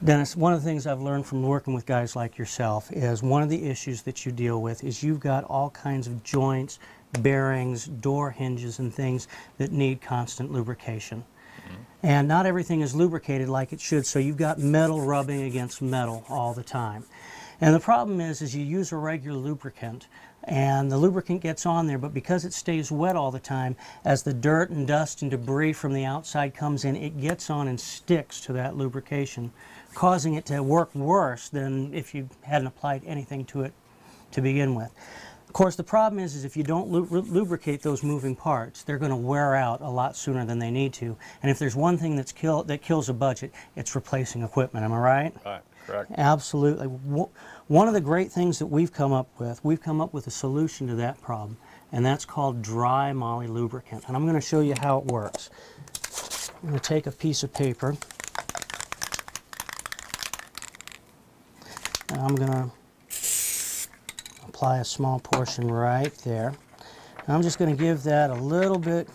Dennis, one of the things I've learned from working with guys like yourself is one of the issues that you deal with is you've got all kinds of joints, bearings, door hinges, and things that need constant lubrication. And not everything is lubricated like it should, so you've got metal rubbing against metal all the time. And the problem is you use a regular lubricant, and the lubricant gets on there, but because it stays wet all the time, as the dirt and dust and debris from the outside comes in, it gets on and sticks to that lubrication, causing it to work worse than if you hadn't applied anything to it to begin with. Of course, the problem is if you don't lubricate those moving parts, they're going to wear out a lot sooner than they need to. And if there's one thing that kills a budget, it's replacing equipment. Am I right? Right, correct. Absolutely. One of the great things that we've come up with a solution to that problem, and that's called dry moly lubricant. And I'm going to show you how it works. I'm going to take a piece of paper, and I'm going to apply a small portion right there. And I'm just going to give that a little bit,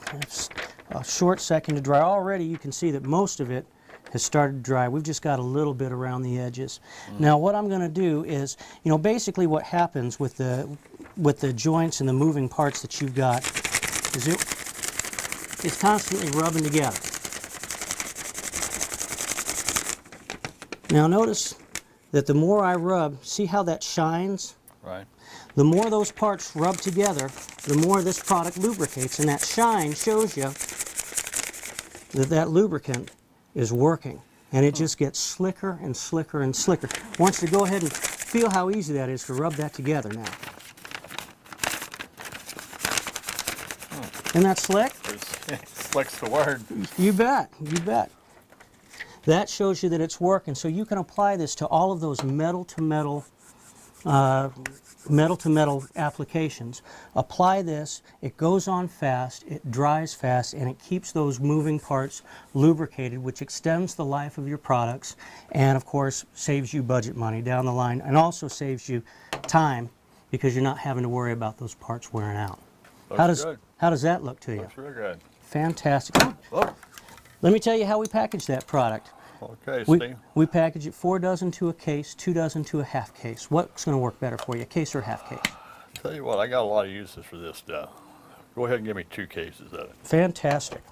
a short second to dry. Already you can see that most of it has started to dry. We've just got a little bit around the edges. Now what I'm going to do is, basically what happens with the joints and the moving parts that you've got is it's constantly rubbing together. Now notice that the more I rub, see how that shines? Right. The more those parts rub together, the more this product lubricates, and that shine shows you that that lubricant is working, and it just gets slicker and slicker and slicker. I want you to go ahead and feel how easy that is to rub that together now. Isn't that slick? Slick's the word. You bet, you bet. That shows you that it's working, so you can apply this to all of those metal-to-metal applications. Apply this, it goes on fast, it dries fast, and it keeps those moving parts lubricated, which extends the life of your products and of course saves you budget money down the line, and also saves you time because you're not having to worry about those parts wearing out. How does that look to you? Looks real good. Fantastic. Oh. Let me tell you how we package that product. Okay, Steve. We package it 4 dozen to a case, 2 dozen to a half case. What's going to work better for you, a case or a half case? Tell you what, I got a lot of uses for this stuff. Go ahead and give me 2 cases of it. Fantastic.